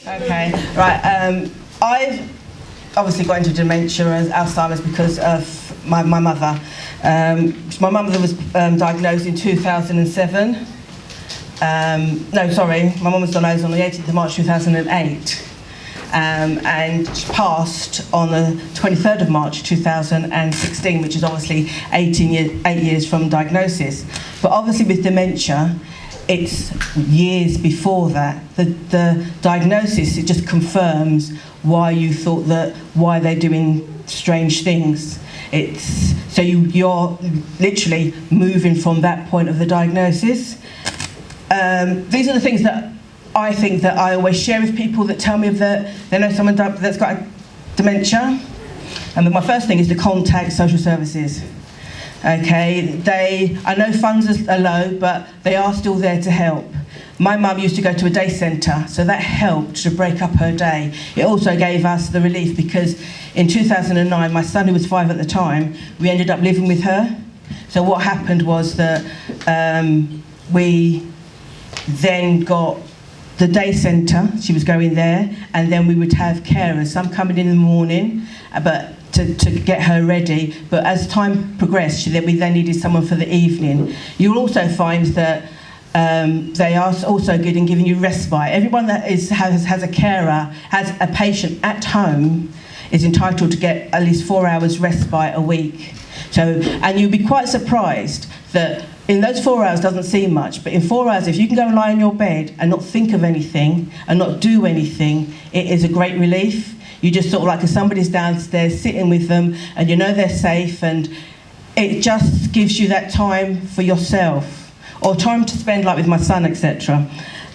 Okay, right. I've obviously got into dementia and Alzheimer's because of my mother. My mother was diagnosed in 2007. No, sorry, my mum was diagnosed on the 18th of March 2008. And she passed on the 23rd of March 2016, which is obviously 8 years from diagnosis. But obviously with dementia, it's years before that. The diagnosis, it just confirms why you thought that, why they're doing strange things. So you're literally moving from that point of the diagnosis. These are the things that I think that I always share with people that tell me that they know someone that's got dementia. And my first thing is to contact social services. Okay, I know funds are low, but they are still there to help. My mum used to go to a day centre, so that helped to break up her day. It also gave us the relief because in 2009, my son, who was 5 at the time, we ended up living with her. So what happened was that we then got the day centre, she was going there, and then we would have carers, some coming in the morning, but to get her ready. But as time progressed, we then needed someone for the evening. You'll also find that they are also good in giving you respite. Everyone that has a carer, has a patient at home, is entitled to get at least 4 hours respite a week. And you'll be quite surprised that in those 4 hours doesn't seem much, but in 4 hours, if you can go and lie in your bed and not think of anything and not do anything, it is a great relief. You just sort of like if somebody's downstairs sitting with them and you know they're safe, and it just gives you that time for yourself or time to spend like with my son, etc.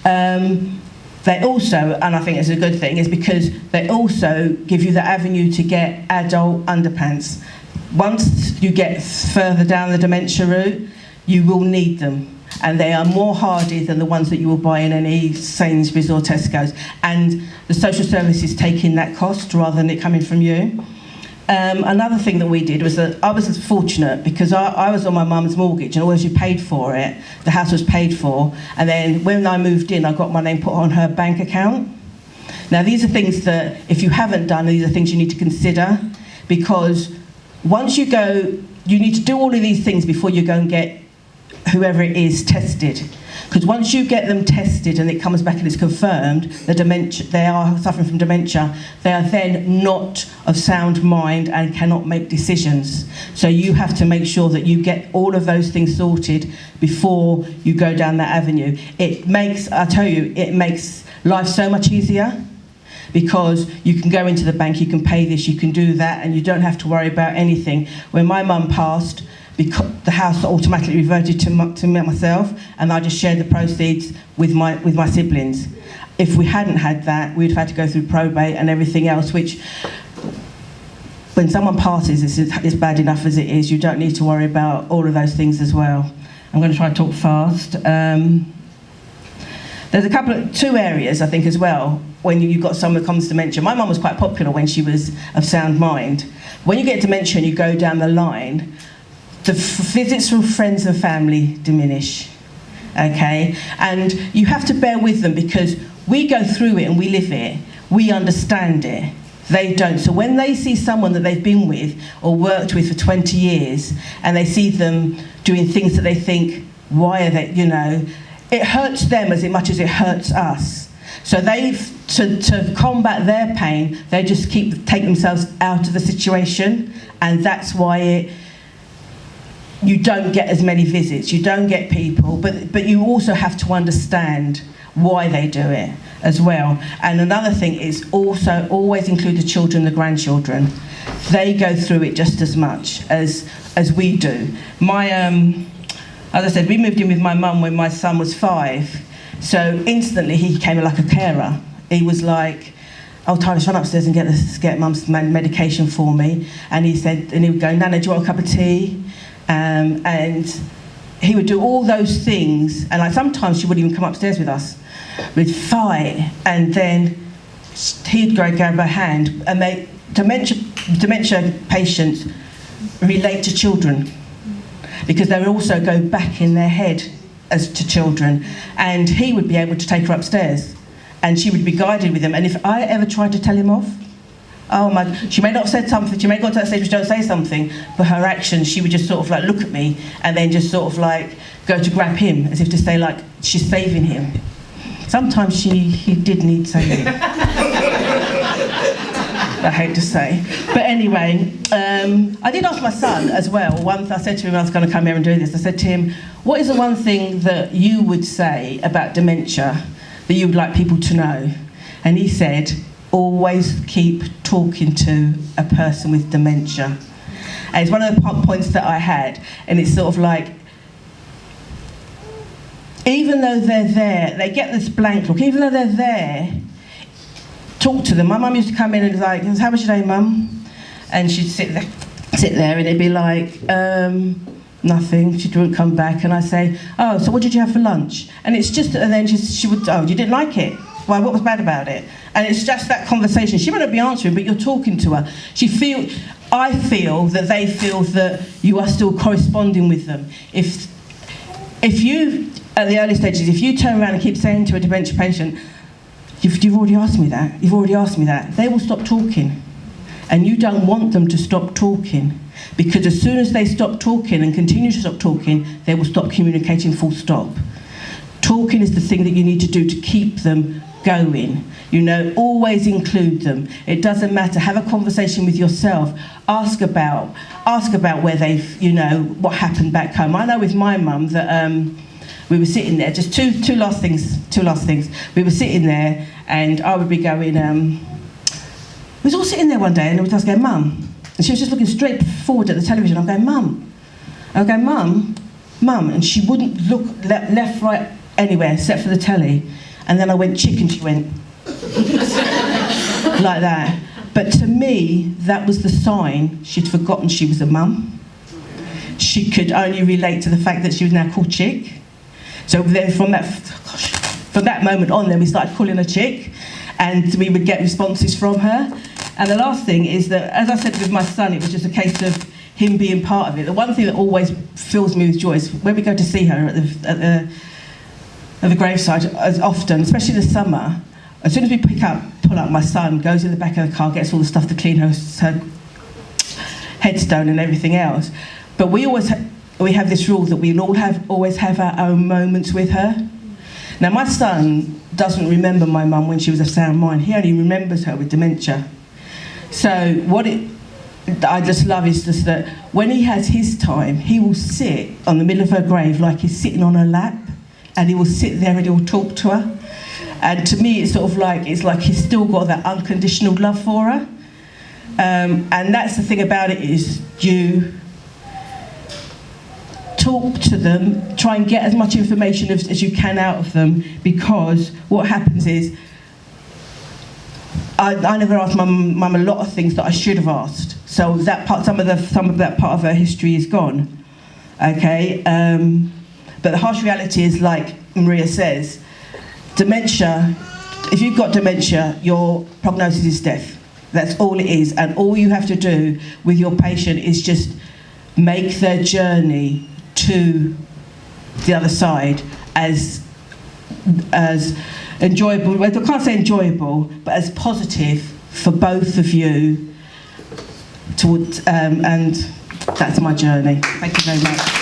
They also, and I think it's a good thing, is because they also give you the avenue to get adult underpants. Once you get further down the dementia route, you will need them, and they are more hardy than the ones that you will buy in any Sainsbury's or Tesco's, and the social service is taking that cost rather than it coming from you. Another thing that we did was that I was fortunate because I was on my mum's mortgage and always you paid for it, the house was paid for, and then when I moved in I got my name put on her bank account. Now these are things that if you haven't done, these are things you need to consider, because once you go, you need to do all of these things before you go and get whoever it is tested, because once you get them tested and it comes back and it's confirmed the dementia, they are suffering from dementia, they are then not of sound mind and cannot make decisions. So you have to make sure that you get all of those things sorted before you go down that avenue. It makes life so much easier, because you can go into the bank, you can pay this, you can do that, and you don't have to worry about anything. When my mum passed, because the house automatically reverted to myself, and I just shared the proceeds with my siblings. If we hadn't had that, we'd have had to go through probate and everything else, which, when someone passes, it's bad enough as it is. You don't need to worry about all of those things as well. I'm going to try and talk fast. There's two areas, I think, as well, when you've got someone who comes to dementia. My mum was quite popular when she was of sound mind. When you get dementia and you go down the line, the visits from friends and family diminish, okay? And you have to bear with them because we go through it and we live it. We understand it. They don't. So when they see someone that they've been with or worked with for 20 years and they see them doing things that they think, why are they, it hurts them as much as it hurts us. So to combat their pain, they just take themselves out of the situation, and that's why you don't get as many visits, you don't get people, but you also have to understand why they do it as well. And another thing is also always include the children, the grandchildren. They go through it just as much as we do. As I said, we moved in with my mum when my son was 5, so instantly he became like a carer. He was like, "Oh, Tyler, run upstairs and get mum's medication for me." And he would go, "Nana, do you want a cup of tea?" And he would do all those things, and sometimes she wouldn't even come upstairs with us. We'd fight, and then he'd go grab her hand, and dementia patients relate to children, because they also go back in their head as to children, and he would be able to take her upstairs and she would be guided with them. And if I ever tried to tell him off, oh my, she may not have said something, she may have got to that stage where she don't say something, but her actions, she would just sort of like look at me and then just sort of like go to grab him, as if to say like she's saving him. Sometimes he did need saving. I hate to say. But anyway, I did ask my son as well. Once I said to him I was going to come here and do this, I said to him, what is the one thing that you would say about dementia that you would like people to know? And he said, always keep talking to a person with dementia. And it's one of the points that I had, and it's sort of like, even though they're there, they get this blank look, even though they're there, talk to them. My mum used to come in and like, how was your day, mum? And she'd sit there and it'd be like, nothing, she wouldn't come back, and I'd say, oh, so what did you have for lunch? And it's just, and then she would, oh, you didn't like it? Why, what was bad about it? And it's just that conversation. She might not be answering, but you're talking to her. I feel that they feel that you are still corresponding with them. If you, at the early stages, if you turn around and keep saying to a dementia patient, you've already asked me that, you've already asked me that, they will stop talking. And you don't want them to stop talking, because as soon as they stop talking and continue to stop talking, they will stop communicating, full stop. Talking is the thing that you need to do to keep them going. You know, always include them. It doesn't matter. Have a conversation with yourself. Ask about where they've, you know, what happened back home. I know with my mum that we were sitting there, just two last things. We were sitting there and I would be going, we was all sitting there one day and I was going, Mum. And she was just looking straight forward at the television. I'm going, Mum. I'm going, Mum. And she wouldn't look left, right, anywhere except for the telly. And then I went chicken, she went like that. But to me, that was the sign she'd forgotten she was a mum. She could only relate to the fact that she was now called Chick. So then from that moment on, then we started calling her Chick, and we would get responses from her. And the last thing is that, as I said with my son, it was just a case of him being part of it. The one thing that always fills me with joy is when we go to see her at the graveside, as often, especially in the summer, as soon as we pull up, my son goes in the back of the car, gets all the stuff to clean her headstone and everything else. But we have this rule that we'll always have our own moments with her. Now, my son doesn't remember my mum when she was of sound mind. He only remembers her with dementia. So I just love is just that when he has his time, he will sit on the middle of her grave like he's sitting on her lap, and he will sit there and he will talk to her. And to me, it's sort of like, it's like he's still got that unconditional love for her. And that's the thing about it, is you talk to them, try and get as much information as you can out of them, because what happens is, I never asked my mum a lot of things that I should have asked. So that part, some of that part of her history is gone. Okay, but the harsh reality is, like Maria says, dementia. If you've got dementia, your prognosis is death. That's all it is, and all you have to do with your patient is just make their journey to the other side as enjoyable, I can't say enjoyable, but as positive for both of you, and that's my journey. Thank you very much.